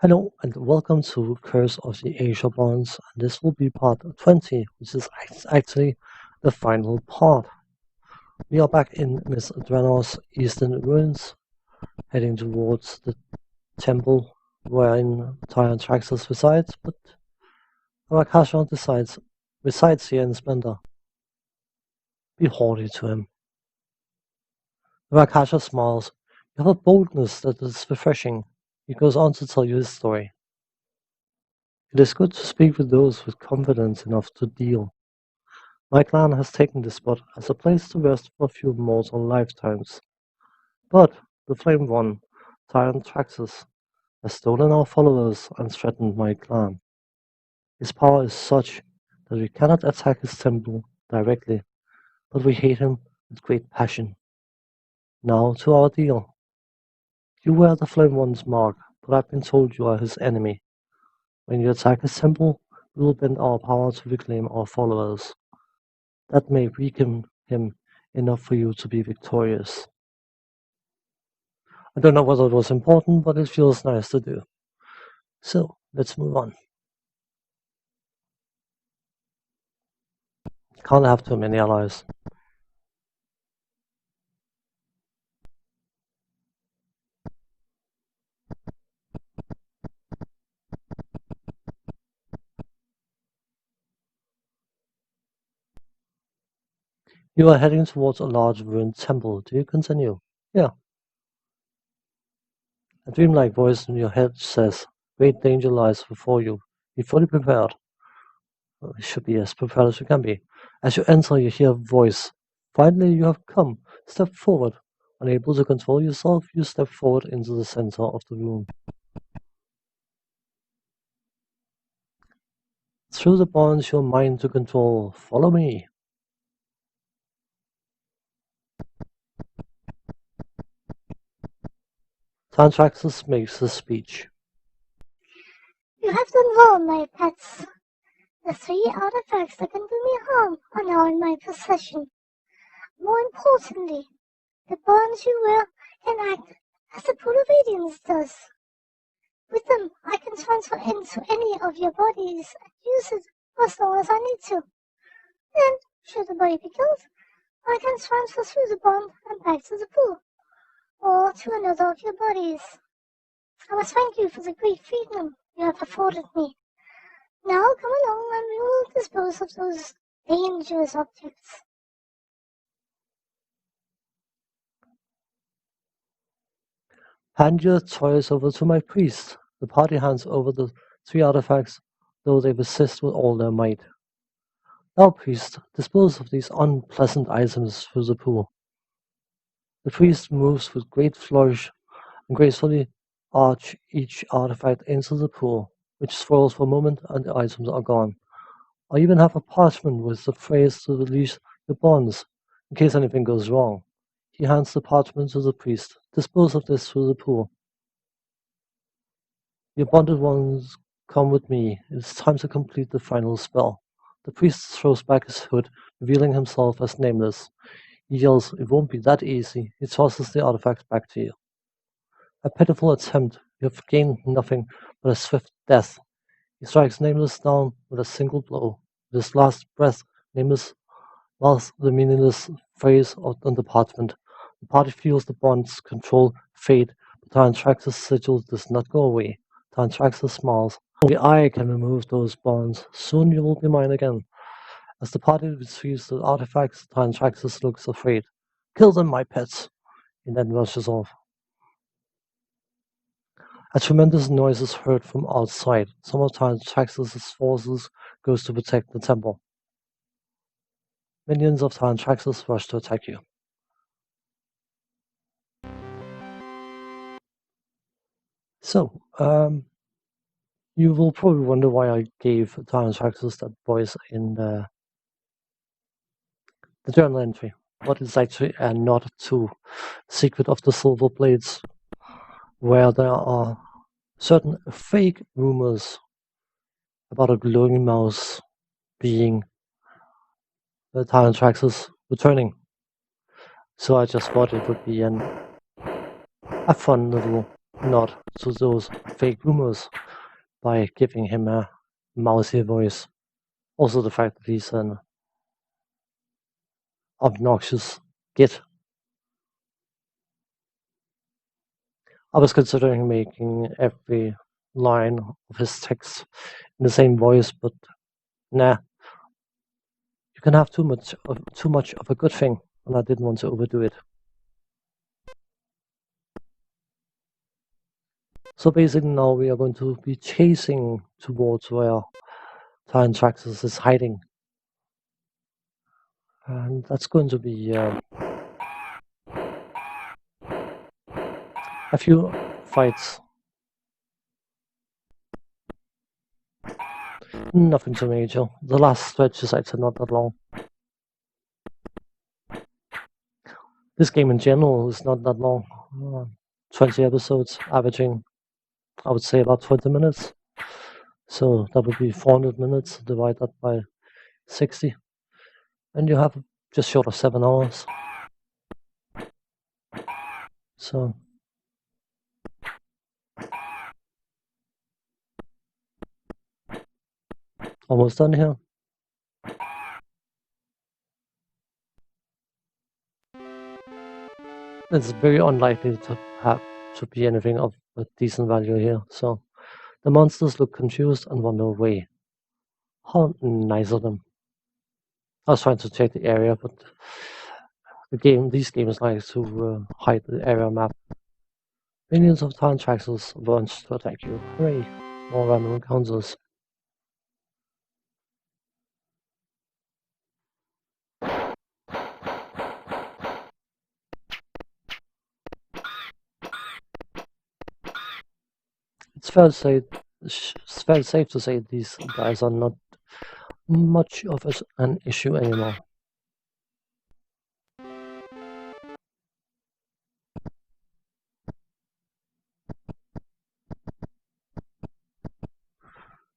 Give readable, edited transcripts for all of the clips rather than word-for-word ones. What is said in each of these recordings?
Hello and welcome to Curse of the Azure Bonds, and this will be part 20, which is actually the final part. We are back in Miss Adrena's eastern ruins, heading towards the temple wherein Tyranthraxus resides, but Rakasha resides here in splendor. Be haughty to him. Rakasha smiles. You have a boldness that is refreshing. He goes on to tell you his story. It is good to speak with those with confidence enough to deal. My clan has taken this spot as a place to rest for a few mortal lifetimes. But the Flame One, Tyranthraxus, has stolen our followers and threatened my clan. His power is such that we cannot attack his temple directly, but we hate him with great passion. Now to our deal. You wear the Flame One's mark, but I've been told you are his enemy. When you attack his temple, we will bend our power to reclaim our followers. That may weaken him enough for you to be victorious. I don't know whether it was important, but it feels nice to do. So, let's move on. Can't have too many allies. You are heading towards a large ruined temple. Do you continue? Yeah. A dreamlike voice in your head says, great danger lies before you. Be fully prepared. Well, you should be as prepared as you can be. As you enter, you hear a voice. Finally, you have come. Step forward. Unable to control yourself, you step forward into the center of the room. Through the bonds your mind to control. Follow me. Tyranthraxus makes a speech. You have done well, my pets. The three artifacts that can do me harm are now in my possession. More importantly, the bonds you wear can act as a pool of radiance does. With them, I can transfer into any of your bodies and use it for as long as I need to. Then, should the body be killed, I can transfer through the bond and back to the pool, or to another of your bodies. I must thank you for the great freedom you have afforded me. Now come along and we will dispose of those dangerous objects. Hand your toys over to my priest. The party hands over the three artifacts, though they resist with all their might. Now, priest, dispose of these unpleasant items through the pool. The priest moves with great flourish and gracefully arch each artifact into the pool, which swirls for a moment and the items are gone. I even have a parchment with the phrase to release the bonds, in case anything goes wrong. He hands the parchment to the priest. Dispose of this through the pool. Your bonded ones, come with me. It is time to complete the final spell. The priest throws back his hood, revealing himself as Nameless. He yells, it won't be that easy. He tosses the artifact back to you. A pitiful attempt. You have gained nothing but a swift death. He strikes Nameless down with a single blow. With his last breath, Nameless mouths the meaningless phrase on the parchment. The party feels the bonds control fate, but Tyranthraxus' sigil does not go away. Tyranthraxus smiles. Only I can remove those bonds. Soon you will be mine again. As the party retrieves the artifacts, Tyranthraxus looks afraid. Kill them, my pets! He then rushes off. A tremendous noise is heard from outside. Some of Tyranthraxus' forces goes to protect the temple. Minions of Tyranthraxus rush to attack you. So, you will probably wonder why I gave Tyranthraxus that voice in the journal entry. But it's actually a nod to Secret of the Silver Blades, where there are certain fake rumors about a glowing mouse being the Tyranthraxus returning. So I just thought it would be a fun little nod to those fake rumors by giving him a mousy voice. Also, the fact that he's an obnoxious git. I was considering making every line of his text in the same voice, but nah, you can have too much of a good thing, and I didn't want to overdo it. So basically, now we are going to be chasing towards where Tyranthraxus is hiding, and that's going to be a few fights. Nothing too major. The last stretch is actually not that long. This game in general is not that long. 20 episodes, averaging, I would say, about 20 minutes. So that would be 400 minutes, divide that by 60. And you have just short of 7 hours. So almost done here. It's very unlikely to have to be anything of a decent value here. So the monsters look confused and wander away. How nice of them. I was trying to check the area, but these games like to hide the area map. Millions of Tyranthraxus launch to attack you. Hooray! More random encounters. It's fairly safe to say these guys are not much of an issue anymore.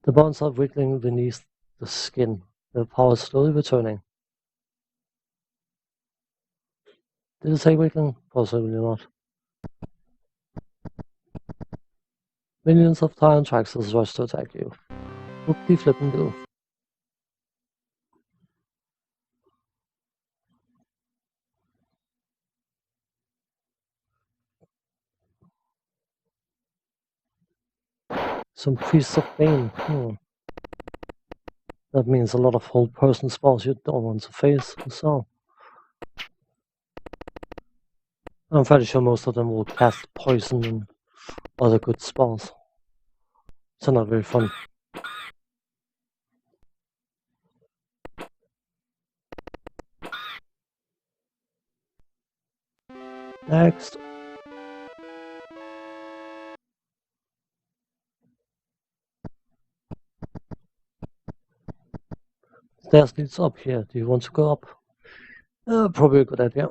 The bonds are wriggling beneath the skin, their power slowly returning. Did it say wriggling? Possibly not. Millions of Tyranthraxus rush to attack you. Whoop-de flip and do. Some priests of Bane. That means a lot of whole person spells you don't want to face, so. I'm fairly sure most of them will cast poison and other good spells. So not very fun. Next. Stairs leads up here. Do you want to go up? Probably a good idea.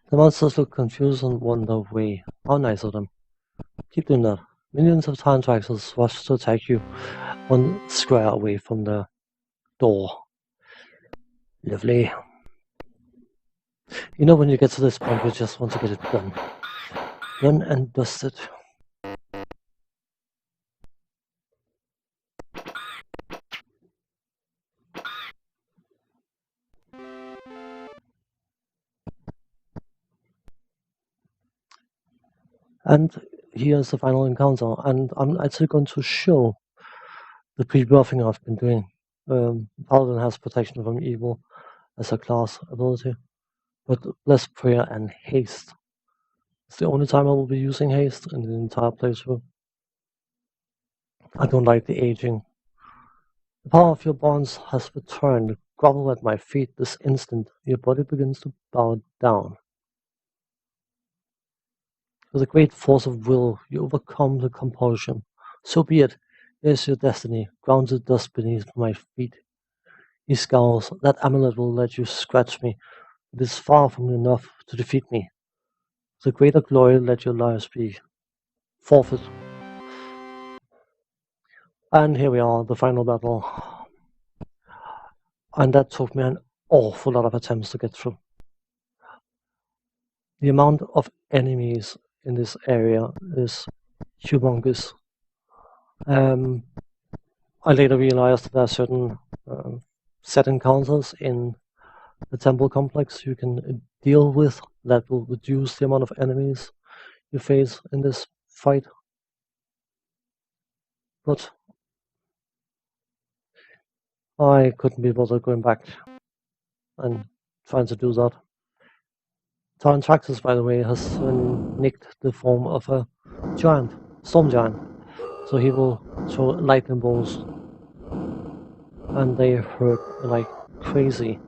The monsters look confused and wander away. How nice of them. Keep doing that. Millions of Tyranthraxus rush to attack you 1 square away from the door. Lovely. You know when you get to this point, you just want to get it done. Done and dusted. And here's the final encounter, and I'm actually going to show the pre-buffing I've been doing. Paladin has protection from evil as a class ability, but less prayer and haste. It's the only time I will be using haste in the entire playthrough. I don't like the aging. The power of your bonds has returned. Grovel at my feet this instant. Your body begins to bow down. With a great force of will, you overcome the compulsion. So be it. Here's your destiny, grounded dust beneath my feet. He scowls. That amulet will let you scratch me. It is far from enough to defeat me. The greater glory let your lives be forfeit. And here we are, the final battle. And that took me an awful lot of attempts to get through. The amount of enemies in this area is humongous. I later realized that there are certain set encounters in the temple complex you can deal with that will reduce the amount of enemies you face in this fight. But I couldn't be bothered going back and trying to do that. Tyranthraxus, by the way, has nicked the form of a giant, storm giant. So he will throw lightning bolts, and they hurt like crazy.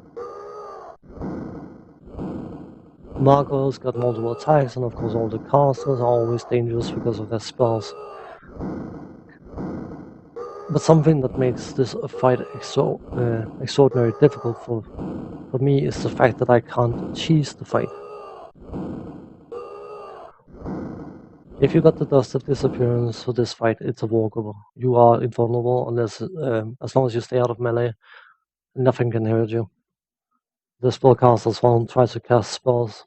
Margot's got multiple attacks, and of course all the casters are always dangerous because of their spells. But something that makes this fight extraordinarily difficult for me is the fact that I can't cheese the fight. If you got the Dust of Disappearance for this fight, it's a walkover. You are invulnerable unless, as long as you stay out of melee, nothing can hurt you. The spellcasters won't try to cast spells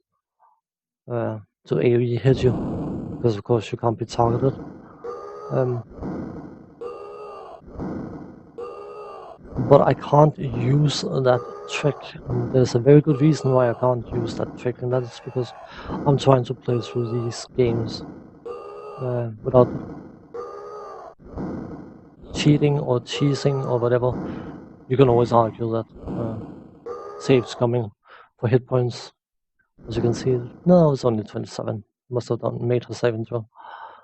to AoE hit you, because of course you can't be targeted. But I can't use that trick. And there's a very good reason why I can't use that trick, and that is because I'm trying to play through these games without cheating or cheesing or whatever. You can always argue that saves coming for hit points. As you can see, no, it's only 27. Must have made her saving throw.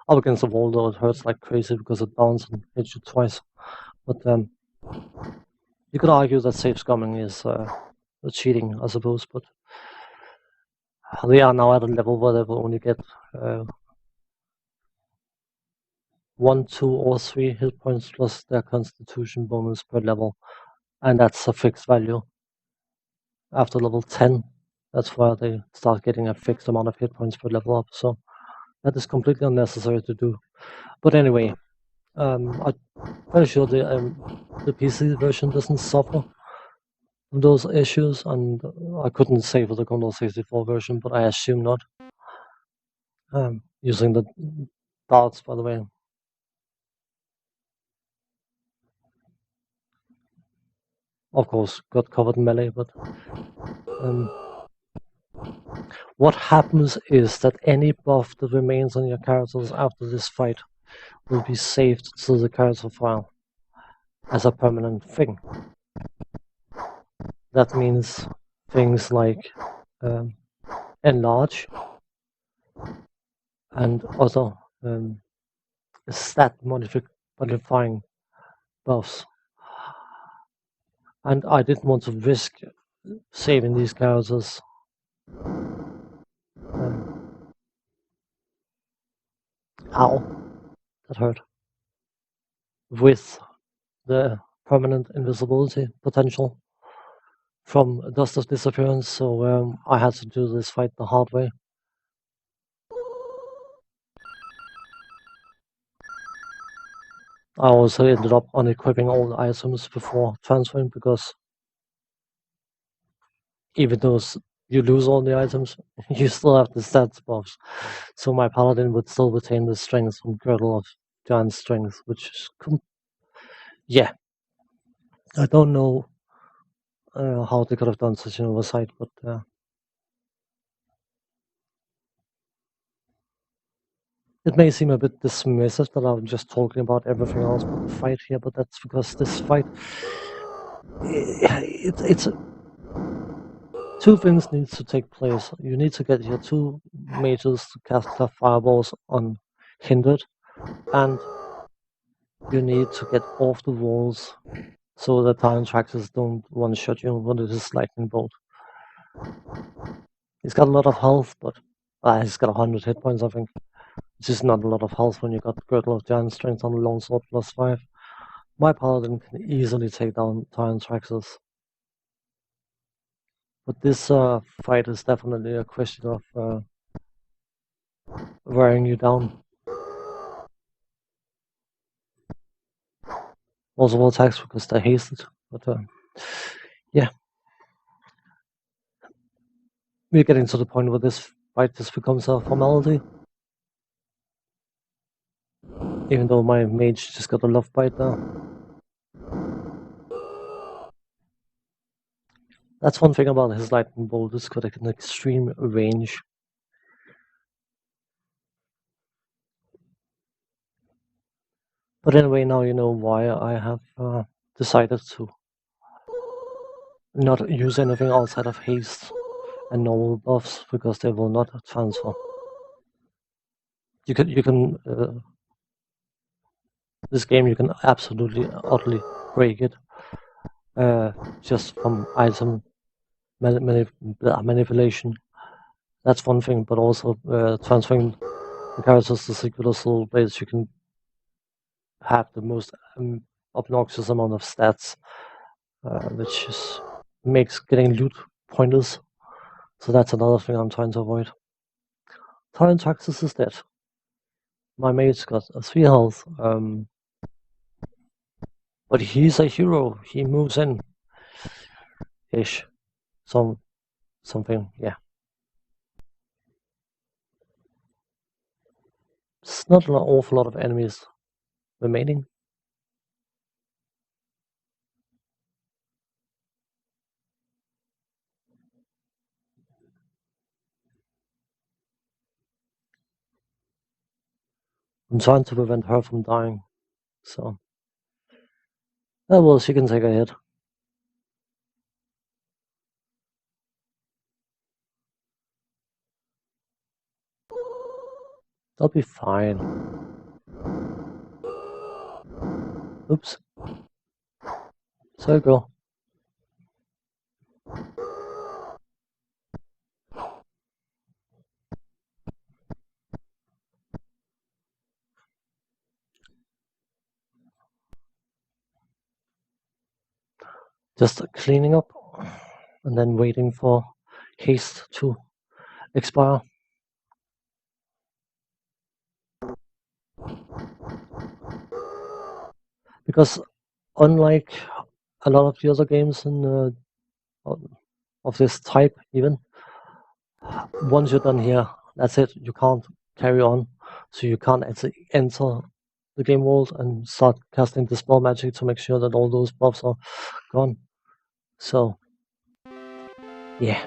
Up against the wall, though, it hurts like crazy because it bounces and hits you twice. But you could argue that safe scumming is cheating, I suppose, but they are now at a level where they will only get 1, 2, or 3 hit points plus their constitution bonus per level, and that's a fixed value. After level 10, that's where they start getting a fixed amount of hit points per level up, so that is completely unnecessary to do. But anyway, I'm pretty sure the PC version doesn't suffer from those issues, and I couldn't say for the Commodore 64 version, but I assume not. Using the darts, by the way. Of course, got covered in melee, but what happens is that any buff that remains on your characters after this fight will be saved to the character file as a permanent thing. That means things like enlarge and other stat modifying buffs. And I didn't want to risk saving these characters. Ow, that hurt. With the permanent invisibility potential from Dust of Disappearance, so I had to do this fight the hard way. I also ended up unequipping all the items before transferring, because even though you lose all the items, you still have the stats buffs. So my paladin would still retain the strength from Girdle of Giant Strength, which is yeah. I don't know how they could have done such an oversight, but it may seem a bit dismissive that I'm just talking about everything else but the fight here, but that's because this fight, it's two things need to take place. You need to get your two mages to cast their fireballs unhindered, and you need to get off the walls so the Tyranthraxus don't one-shot you when it is lightning bolt. He's got a lot of health, but he's got 100 hit points, I think. Which is not a lot of health when you got Girdle of Giant Strength on a longsword +5. My paladin can easily take down Tyranthraxus. But this fight is definitely a question of wearing you down. multiple attacks because they're hasted. But yeah, we're getting to the point where this fight just becomes a formality. Even though my mage just got a love bite there. That's one thing about his lightning bolt, it's got an extreme range. But anyway, now you know why I have decided to not use anything outside of haste and normal buffs, because they will not transfer. You can this game you can absolutely utterly break it just from item manipulation. That's one thing, but also transferring the characters to secret or soul blades, you can have the most obnoxious amount of stats, which makes getting loot pointless. So that's another thing I'm trying to avoid. Tyranthraxus is dead. My mate's got a 3 health, but he's a hero. He moves in ish. Something, yeah. It's not an awful lot of enemies remaining. I'm trying to prevent her from dying, so. Oh well, she can take a hit. I'll be fine. Oops. Sorry, girl. Just cleaning up and then waiting for haste to expire. Because unlike a lot of the other games of this type, even, once you're done here, that's it. You can't carry on. So you can't enter the game world and start casting Dispel Magic to make sure that all those buffs are gone. So, yeah.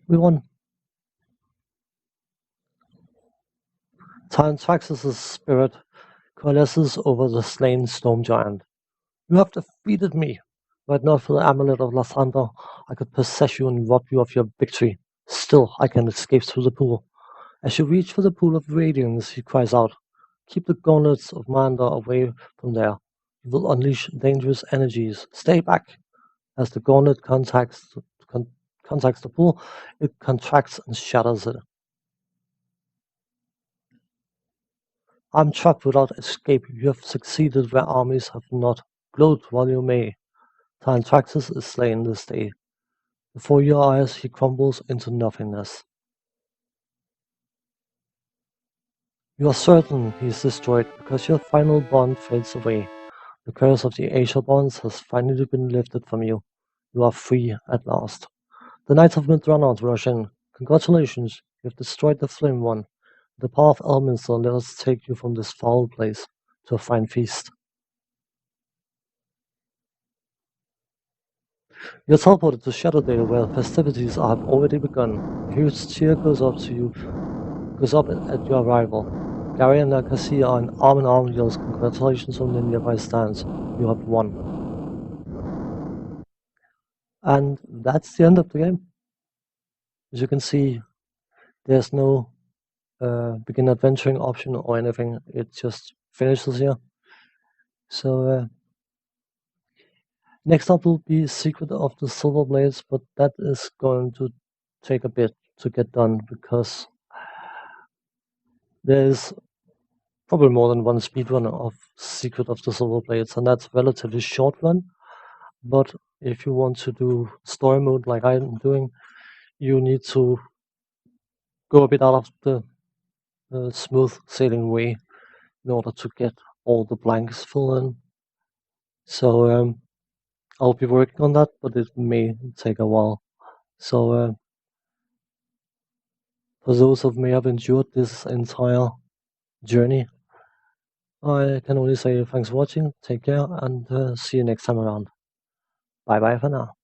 We won. Tyranthraxus' spirit coalesces over the slain storm giant. You have defeated me. Were it not for the amulet of Lathander, I could possess you and rob you of your victory. Still, I can escape through the pool. As you reach for the pool of radiance, he cries out, "Keep the gauntlets of Mander away from there. You will unleash dangerous energies. Stay back." As the gauntlet contacts the pool, it contracts and shatters it. I'm trapped without escape. You have succeeded where armies have not. Gloat while you may. Tyranthraxus is slain this day. Before your eyes he crumbles into nothingness. You are certain he is destroyed because your final bond fades away. The curse of the Azure Bonds has finally been lifted from you. You are free at last. The Knights of Midranor rush in. Congratulations, you have destroyed the Flame One. The power of Elminster let us take you from this foul place to a fine feast. You're teleported to Shadowdale, where festivities have already begun. A huge cheer goes up at your arrival. Gary and Nakasi are arm in arm yells congratulations from the nearby stands. You have won. And that's the end of the game. As you can see, there's no begin adventuring option or anything. It just finishes here. So next up will be Secret of the Silver Blades, but that is going to take a bit to get done because there's probably more than one speedrun of Secret of the Silver Blades, and that's a relatively short run. But if you want to do story mode like I'm doing, you need to go a bit out of the smooth sailing way in order to get all the blanks filled in. So I'll be working on that, but it may take a while. So for those of may have endured this entire journey, I can only say thanks for watching, take care, and see you next time around. Bye bye for now.